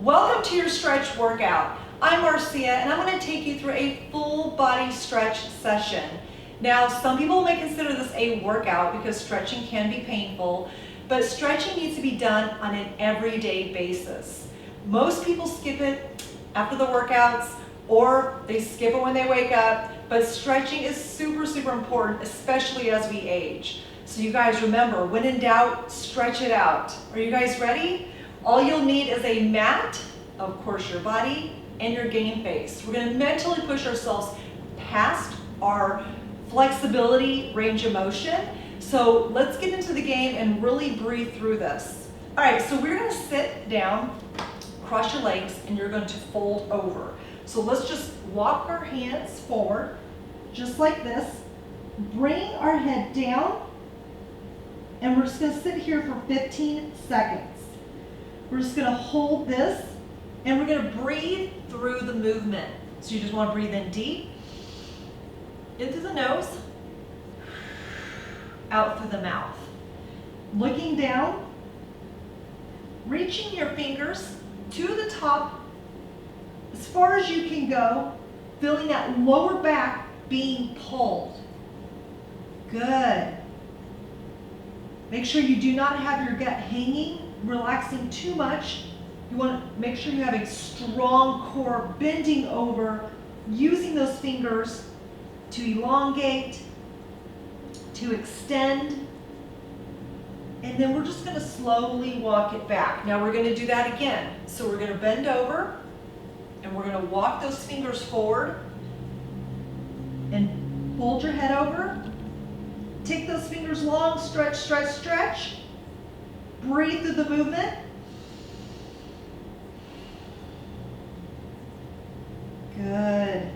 Welcome to your stretch workout. I'm Marcia and I'm going to take you through a full body stretch session. Now, some people may consider this a workout because stretching can be painful, but stretching needs to be done on an everyday basis. Most people skip it after the workouts or they skip it when they wake up, but stretching is super important, especially as we age. So you guys remember, when in doubt, stretch it out. Are you guys ready? All you'll need is a mat, of course your body, and your game face. We're going to mentally push ourselves past our flexibility range of motion. So let's get into the game and really breathe through this. All right, so we're going to sit down, cross your legs, and you're going to fold over. So let's just walk our hands forward, just like this, bring our head down, and we're just going to sit here for 15 seconds. We're just going to hold this, and we're going to breathe through the movement. So you just want to breathe in deep, in through the nose, out through the mouth. Looking down, reaching your fingers to the top as far as you can go, feeling that lower back being pulled. Good. Make sure you do not have your gut hanging, relaxing too much. You want to make sure you have a strong core, bending over, using those fingers to elongate, to extend, and then we're just going to slowly walk it back. Now we're going to do that again. So we're going to bend over, and we're going to walk those fingers forward, and fold your head over. Take those fingers long, stretch, stretch, stretch. Breathe through the movement. Good.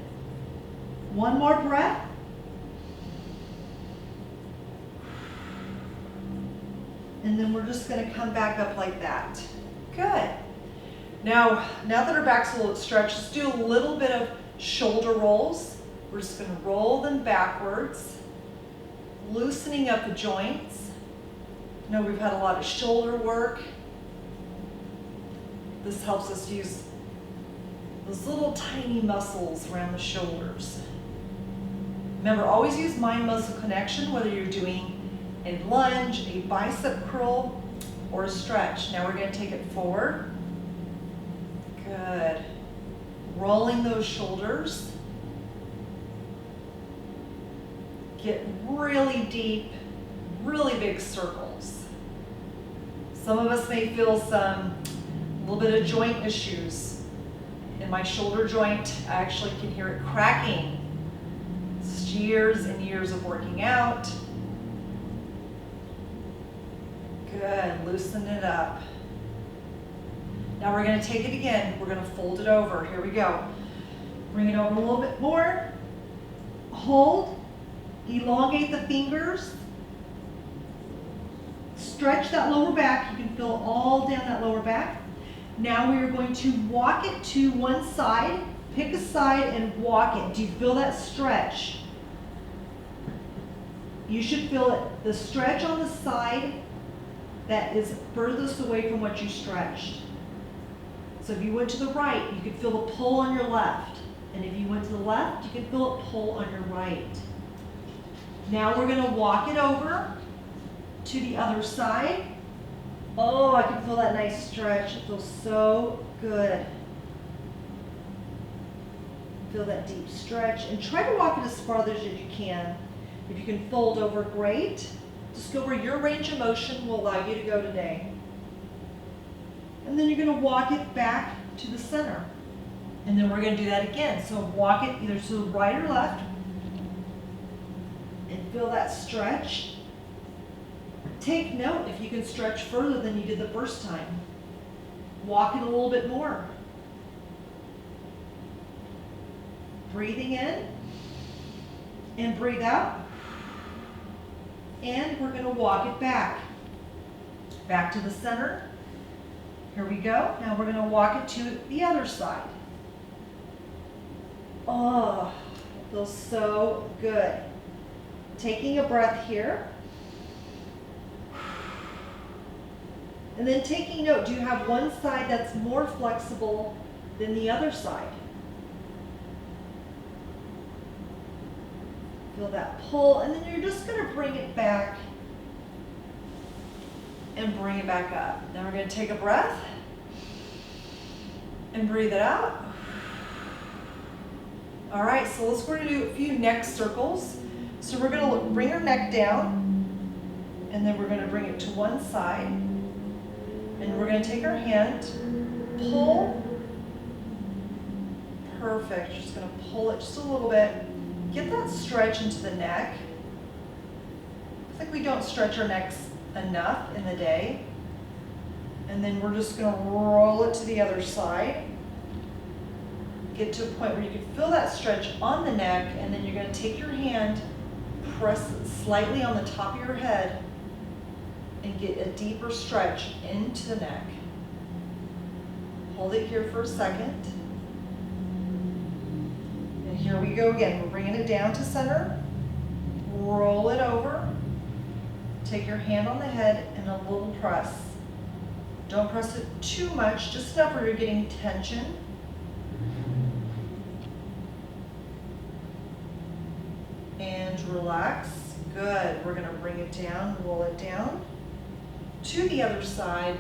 One more breath. And then we're just going to come back up like that. Good. Now that our back's a little stretched, let's do a little bit of shoulder rolls. We're just going to roll them backwards, loosening up the joints. I know we've had a lot of shoulder work. This helps us use those little tiny muscles around the shoulders. Remember, always use mind-muscle connection, whether you're doing a lunge, a bicep curl, or a stretch. Now we're going to take it forward. Good. Rolling those shoulders. Get really deep, really big circles. Some of us may feel a little bit of joint issues. In my shoulder joint, I actually can hear it cracking. It's years and years of working out. Good, loosen it up. Now we're going to take it again. We're going to fold it over. Here we go. Bring it over a little bit more. Hold. Elongate the fingers. Stretch that lower back. You can feel all down that lower back. Now we are going to walk it to one side. Pick a side and walk it. Do you feel that stretch? You should feel it, the stretch on the side that is furthest away from what you stretched. So if you went to the right, you could feel the pull on your left. And if you went to the left, you could feel it pull on your right. Now we're going to walk it over to the other side. Oh, I can feel that nice stretch. It feels so good. Feel that deep stretch. And try to walk it as farther as you can. If you can fold over, great. Just go where your range of motion will allow you to go today. And then you're going to walk it back to the center. And then we're going to do that again. So walk it either to the right or left. And feel that stretch. Take note if you can stretch further than you did the first time. Walk it a little bit more. Breathing in and breathe out. And we're going to walk it back. Back to the center. Here we go. Now we're going to walk it to the other side. Oh, it feels so good. Taking a breath here. And then taking note, do you have one side that's more flexible than the other side? Feel that pull, and then you're just gonna bring it back and bring it back up. Now we're gonna take a breath and breathe it out. All right, so we're gonna do a few neck circles. So we're gonna bring our neck down, and then we're gonna bring it to one side. And we're gonna take our hand, pull. Perfect, just gonna pull it just a little bit. Get that stretch into the neck. It's like we don't stretch our necks enough in the day. And then we're just gonna roll it to the other side. Get to a point where you can feel that stretch on the neck, and then you're gonna take your hand, press slightly on the top of your head, and get a deeper stretch into the neck. Hold it here for a second. And here we go again. We're bringing it down to center. Roll it over. Take your hand on the head and a little press. Don't press it too much, just enough where you're getting tension. And relax. Good. We're going to bring it down, roll it down to the other side.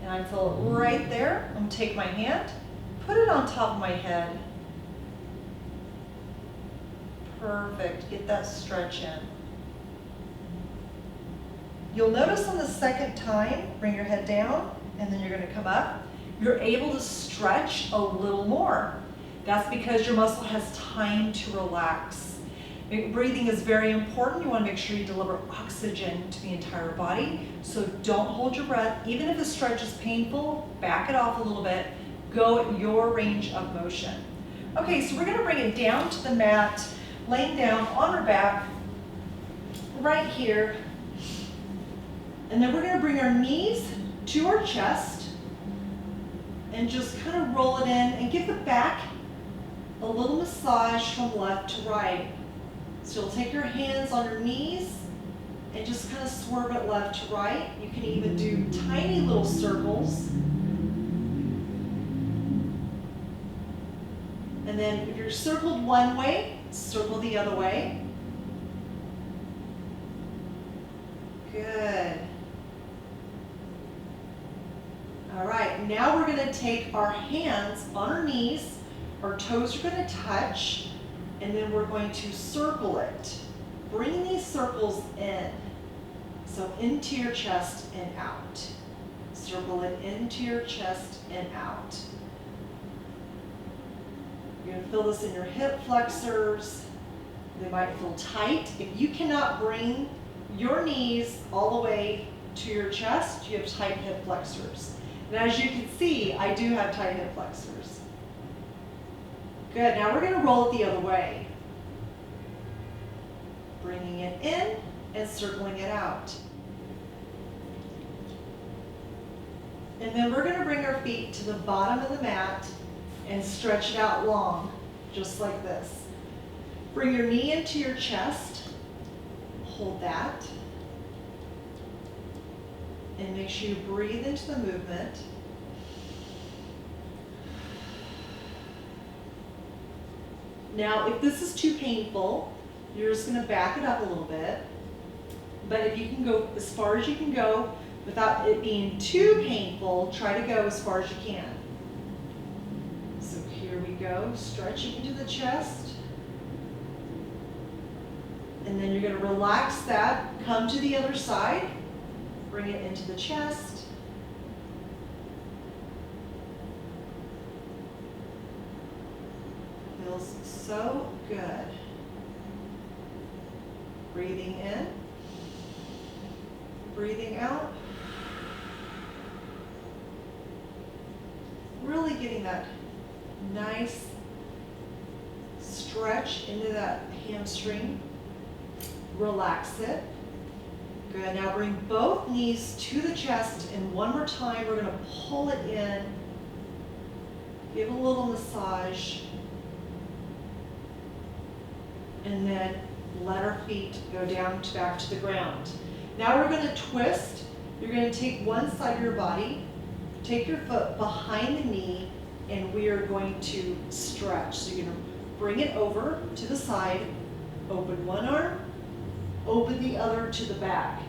And I feel it right there. I'm going to take my hand, put it on top of my head. Perfect. Get that stretch in. You'll notice on the second time, bring your head down, and then you're going to come up. You're able to stretch a little more. That's because your muscle has time to relax. Breathing is very important. You want to make sure you deliver oxygen to the entire body. So don't hold your breath. Even if the stretch is painful, back it off a little bit. Go at your range of motion. Okay, so we're going to bring it down to the mat, laying down on our back, right here. And then we're going to bring our knees to our chest and just kind of roll it in and give the back a little massage from left to right. So you'll take your hands on your knees and just kind of swerve it left to right. You can even do tiny little circles. And then if you're circled one way, circle the other way. Good. All right, now we're going to take our hands on our knees. Our toes are going to touch, and then we're going to circle it. Bring these circles in. So into your chest and out. Circle it into your chest and out. You're going to feel this in your hip flexors. They might feel tight. If you cannot bring your knees all the way to your chest, you have tight hip flexors. And as you can see, I do have tight hip flexors. Good, now we're going to roll it the other way. Bringing it in and circling it out. And then we're going to bring our feet to the bottom of the mat and stretch it out long, just like this. Bring your knee into your chest. Hold that. And make sure you breathe into the movement. Now, if this is too painful, you're just going to back it up a little bit. But if you can go as far as you can go without it being too painful, try to go as far as you can. So here we go, stretching into the chest. And then you're going to relax that, come to the other side, bring it into the chest. Feels so good. Breathing in, breathing out. Really getting that nice stretch into that hamstring. Relax it. Good, now bring both knees to the chest, and one more time we're going to pull it in. Give a little massage. And then let our feet go down back to the ground. Now we're going to twist. You're going to take one side of your body, take your foot behind the knee, and we are going to stretch. So you're going to bring it over to the side, open one arm, open the other to the back.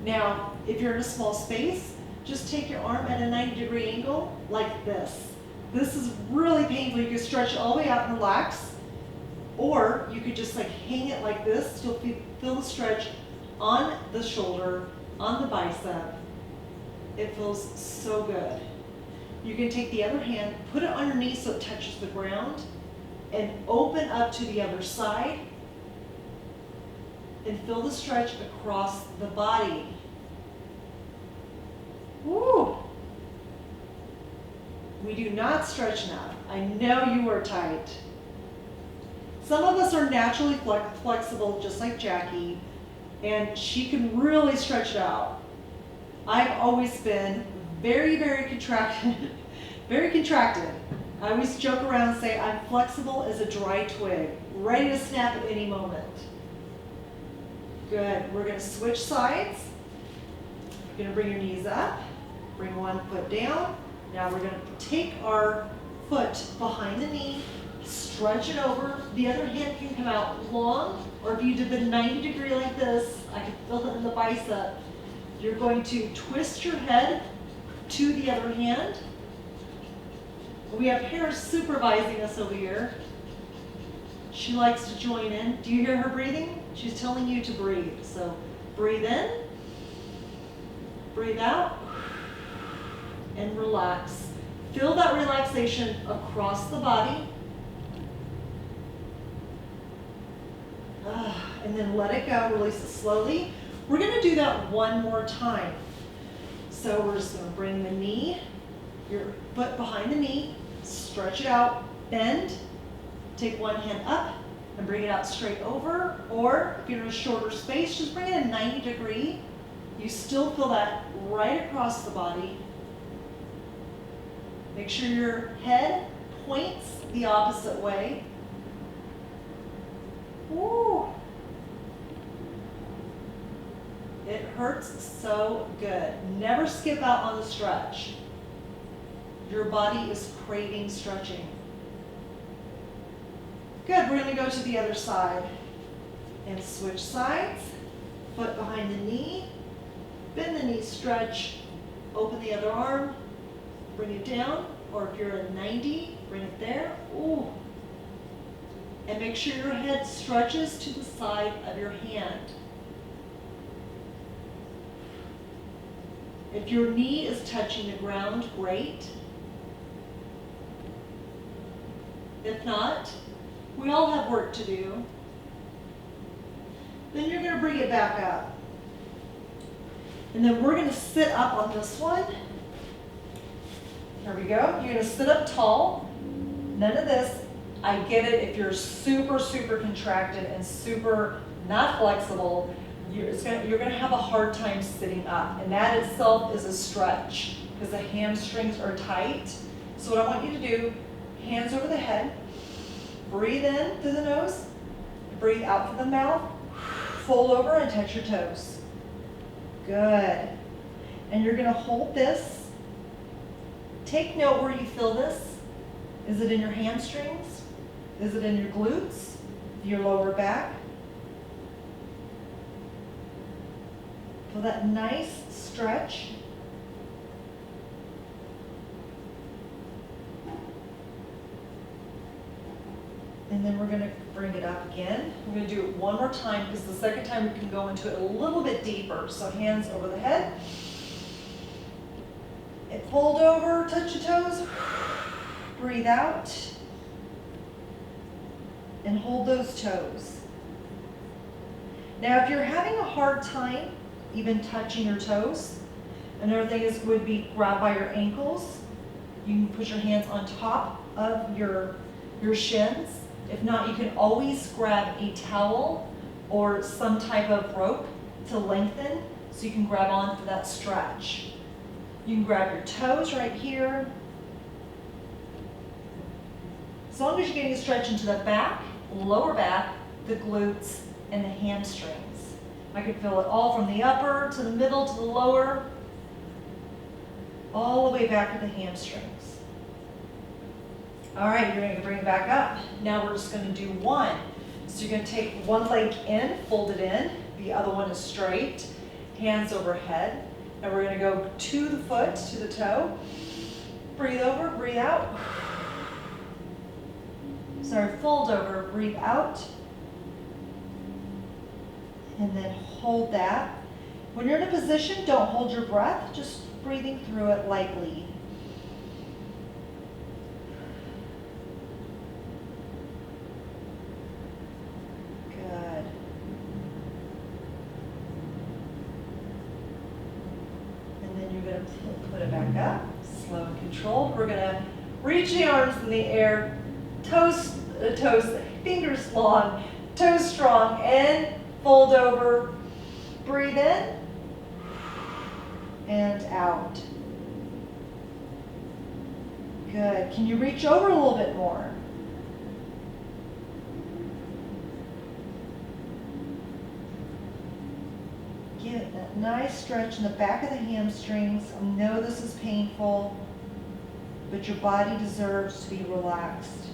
Now, if you're in a small space, just take your arm at a 90-degree angle like this. This is really painful. You can stretch it all the way out and relax, or you could just like hang it like this. You'll feel the stretch on the shoulder, on the bicep. It feels so good. You can take the other hand, put it on your knee so it touches the ground, and open up to the other side, and feel the stretch across the body. Woo! We do not stretch enough. I know you are tight. Some of us are naturally flexible, just like Jackie, and she can really stretch it out. I've always been very, very contracted, very contracted. I always joke around and say I'm flexible as a dry twig, ready to snap at any moment. Good. We're going to switch sides. You're going to bring your knees up, bring one foot down. Now we're going to take our foot behind the knee, stretch it over. The other hand can come out long, or if you did the 90-degree like this, I can feel it in the bicep. You're going to twist your head to the other hand. We have Paris supervising us over here. She likes to join in. Do you hear her breathing? She's telling you to breathe. So breathe in, breathe out, and relax. Feel that relaxation across the body. And then let it go, release it slowly. We're going to do that one more time. So we're just going to bring the knee, your foot behind the knee, stretch it out, bend, take one hand up and bring it out straight over, or if you're in a shorter space, just bring it a 90-degree. You still feel that right across the body. Make sure your head points the opposite way. Woo! It hurts so good. Never skip out on the stretch. Your body is craving stretching. Good, we're going to go to the other side and switch sides. Foot behind the knee, bend the knee, stretch, open the other arm, bring it down, or if you're at 90, bring it there. Ooh. And make sure your head stretches to the side of your hand. If your knee is touching the ground, great. If not, we all have work to do. Then you're going to bring it back up. And then we're going to sit up on this one. There we go. You're going to sit up tall. None of this. I get it if you're super, super contracted and super not flexible. You're going to have a hard time sitting up. And that itself is a stretch because the hamstrings are tight. So what I want you to do, hands over the head, breathe in through the nose, breathe out through the mouth, fold over and touch your toes. Good. And you're going to hold this. Take note where you feel this. Is it in your hamstrings? Is it in your glutes? Your lower back? Feel that nice stretch. And then we're going to bring it up again. We're going to do it one more time because the second time we can go into it a little bit deeper. So hands over the head. And fold over, touch your toes. Breathe out. And hold those toes. Now if you're having a hard time even touching your toes, another thing would be grab by your ankles. You can put your hands on top of your shins. If not, you can always grab a towel or some type of rope to lengthen so you can grab on for that stretch. You can grab your toes right here. As long as you're getting a stretch into the back, lower back, the glutes, and the hamstrings. I can feel it all from the upper to the middle to the lower. all the way back to the hamstrings. All right, you're gonna bring it back up. Now we're just gonna do one. So you're gonna take one leg in, fold it in, the other one is straight, hands overhead. And we're gonna go to the foot, to the toe. Breathe over, breathe out. Sorry, fold over, breathe out. And then hold that. When you're in a position, don't hold your breath, just breathing through it lightly. Good. And then you're going to put it back up, slow and controlled. We're going to reach the arms in the air, toes, fingers long, toes strong, and fold over, breathe in, and out. Good. Can you reach over a little bit more? Get that nice stretch in the back of the hamstrings. I know this is painful, but your body deserves to be relaxed.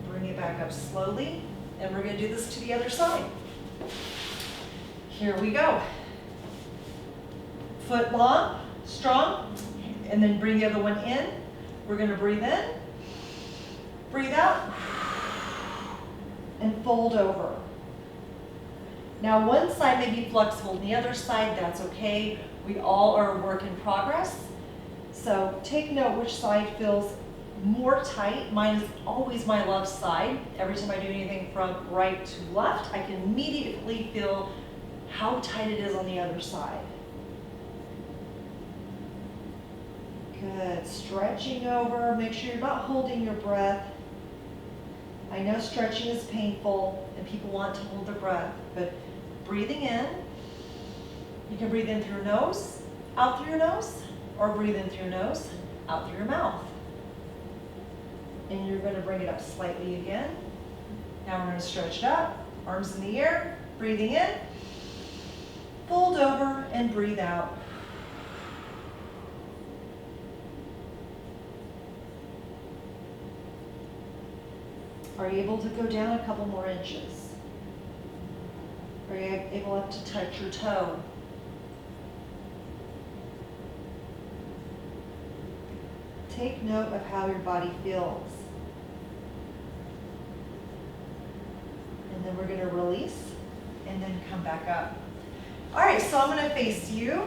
Bring it back up slowly, and we're going to do this to the other side. Here we go. Foot long, strong, and then bring the other one in. We're going to breathe in, breathe out, and fold over. Now one side may be flexible, the other side, that's okay. We all are a work in progress. So take note which side feels more tight. Mine is always my left side. Every time I do anything from right to left, I can immediately feel how tight it is on the other side. Good. Stretching over. Make sure you're not holding your breath. I know stretching is painful and people want to hold their breath, but breathing in, you can breathe in through your nose, out through your nose, or breathe in through your nose, out through your mouth. And you're going to bring it up slightly again. Now we're going to stretch it up, arms in the air, breathing in, fold over, and breathe out. Are you able to go down a couple more inches? Are you able to touch your toe? Take note of how your body feels. And then we're going to release and then come back up. All right, so I'm going to face you,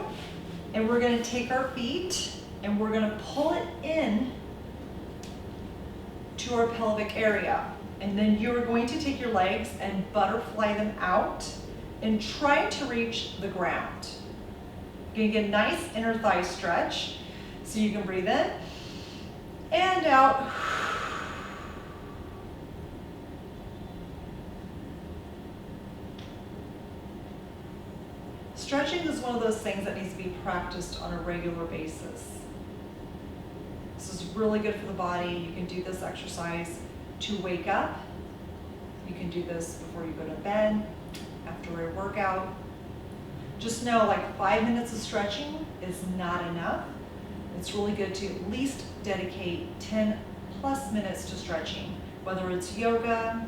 and we're going to take our feet and we're going to pull it in to our pelvic area. And then you're going to take your legs and butterfly them out and try to reach the ground. You're going to get a nice inner thigh stretch. So you can breathe in and out. Stretching is one of those things that needs to be practiced on a regular basis. This is really good for the body. You can do this exercise to wake up. You can do this before you go to bed, after a workout. Just know, like 5 minutes of stretching is not enough. It's really good to at least dedicate 10+ minutes to stretching, whether it's yoga,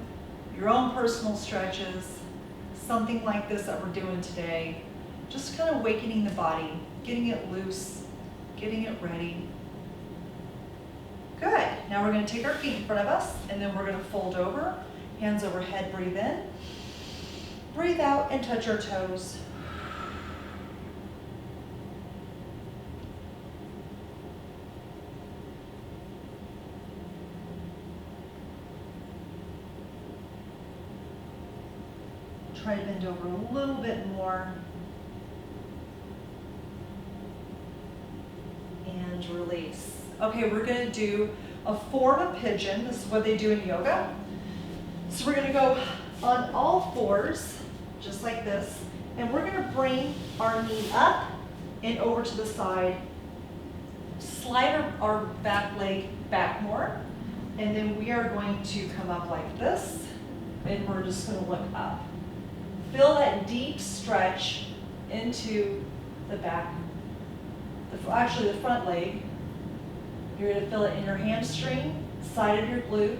your own personal stretches, something like this that we're doing today. Just kind of awakening the body, getting it loose, getting it ready. Good. Now we're going to take our feet in front of us, and then we're going to fold over, hands overhead, breathe in, breathe out, and touch our toes. Try to bend over a little bit more. And release. Okay, we're going to do a form of pigeon. This is what they do in yoga. So we're going to go on all fours, just like this, and we're going to bring our knee up and over to the side. Slide our back leg back more, and then we are going to come up like this, and we're just going to look up. Feel that deep stretch into the back, the actually the front leg. You're gonna feel it in your hamstring, side of your glute.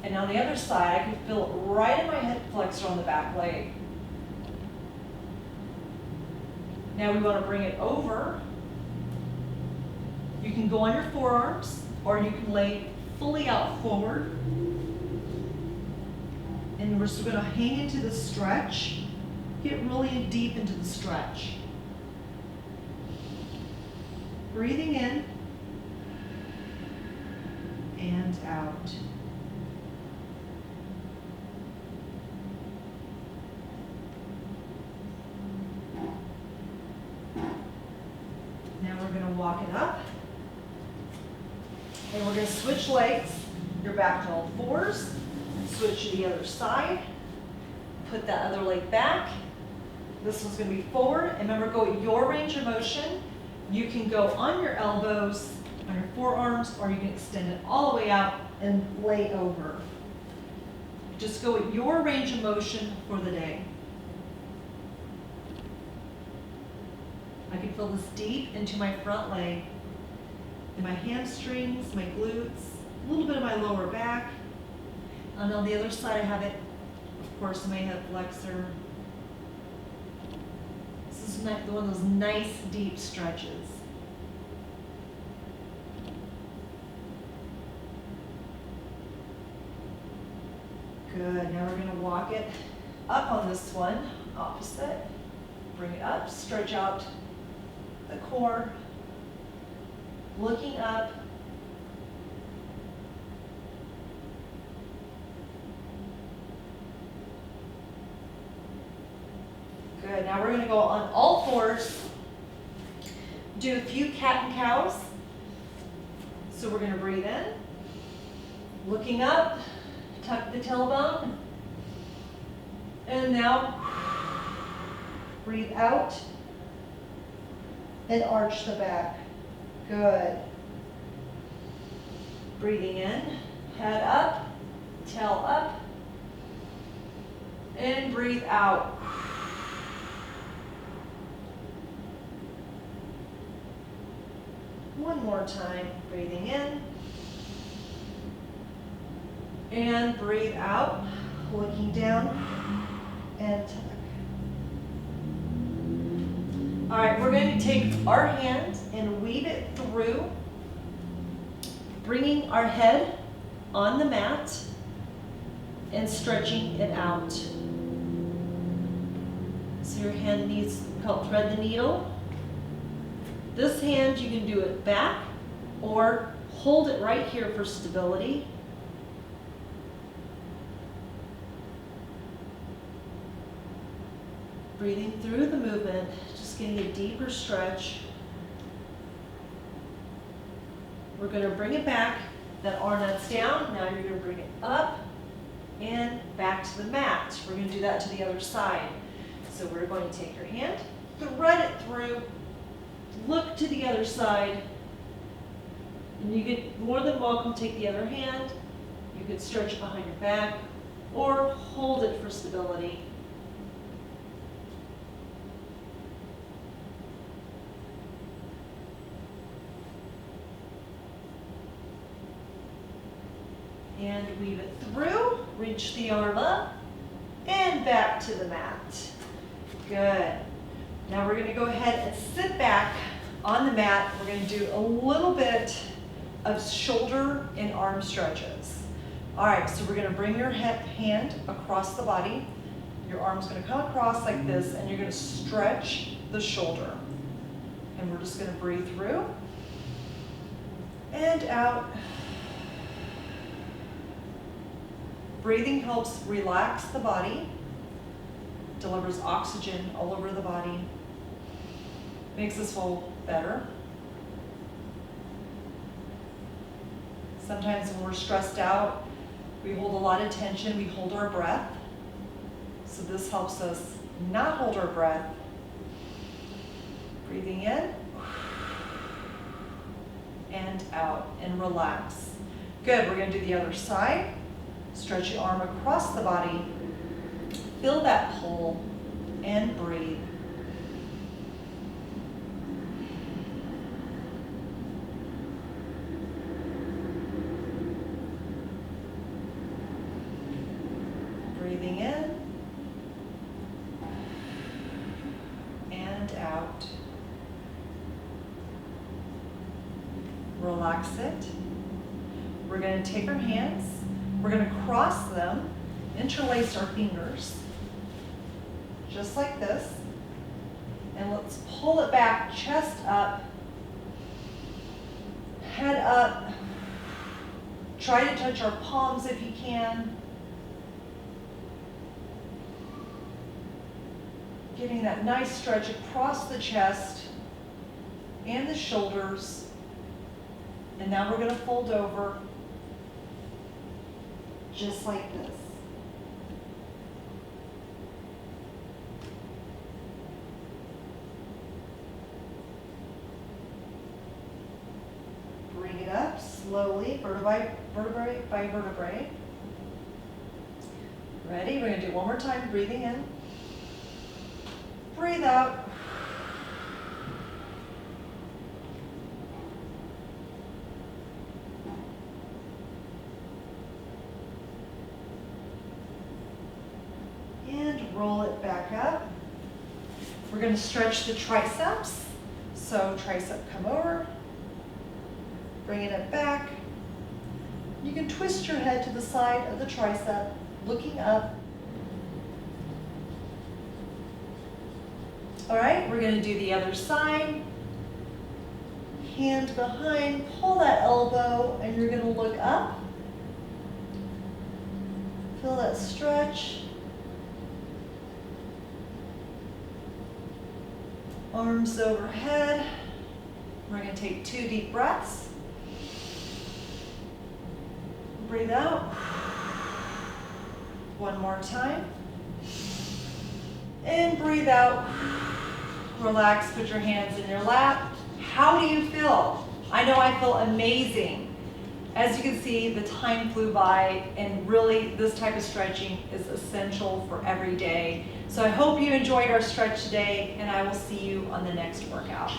And on the other side, I can feel it right in my hip flexor on the back leg. Now we want to bring it over. You can go on your forearms, or you can lay fully out forward. And we're just going to hang into the stretch. Get really deep into the stretch. Breathing in and out. Now we're going to walk it up. And we're going to switch legs. You're back to all fours. Switch to the other side. Put that other leg back. This one's going to be forward. And remember, go at your range of motion. You can go on your elbows, on your forearms, or you can extend it all the way out and lay over. Just go at your range of motion for the day. I can feel this deep into my front leg, in my hamstrings, my glutes, a little bit of my lower back. And on the other side, I have it, of course, in my hip flexor. This is one of those nice deep stretches. Good, now we're gonna walk it up on this one, opposite. Bring it up, stretch out the core, looking up. Good, now we're gonna go on all fours, do a few cat and cows. So we're gonna breathe in, looking up, tuck the tailbone, and now breathe out and arch the back. Good. Breathing in, head up, tail up, and breathe out. One more time, breathing in, and breathe out, looking down, and tuck. All right, we're going to take our hand and weave it through, bringing our head on the mat and stretching it out. So your hand needs to help thread the needle. This hand, you can do it back or hold it right here for stability. Breathing through the movement, just getting a deeper stretch. We're going to bring it back. That arm that's down. Now you're going to bring it up and back to the mat. We're going to do that to the other side. So we're going to take your hand, thread it through, look to the other side, and you get more than welcome to take the other hand. You could stretch it behind your back or hold it for stability. And weave it through, reach the arm up, and back to the mat. Good. Now we're going to go ahead and sit back on the mat. We're going to do a little bit of shoulder and arm stretches. All right, so we're going to bring your hand across the body. Your arm's going to come across like this, and you're going to stretch the shoulder. And we're just going to breathe through and out. Breathing helps relax the body, delivers oxygen all over the body, makes us feel better. Sometimes when we're stressed out, we hold a lot of tension, we hold our breath. So this helps us not hold our breath. Breathing in and out and relax. Good, we're going to do the other side. Stretch your arm across the body. Feel that pull and breathe. Relax it. We're going to take our hands, we're going to cross them, interlace our fingers, just like this. And let's pull it back, chest up, head up. Try to touch our palms if you can. Getting that nice stretch across the chest and the shoulders. And now we're going to fold over just like this. Bring it up slowly, vertebrae by vertebrae. Ready? We're going to do it one more time. Breathing in. Breathe out. And roll it back up. We're going to stretch the triceps. So tricep come over. Bringing it back. You can twist your head to the side of the tricep, looking up. All right, we're going to do the other side. Hand behind, pull that elbow, and you're going to look up. Feel that stretch. Arms overhead. We're going to take 2 deep breaths. Breathe out. One more time. And breathe out. Relax, put your hands in your lap. How do you feel? I know I feel amazing. As you can see, the time flew by, and really this type of stretching is essential for every day. So I hope you enjoyed our stretch today, and I will see you on the next workout.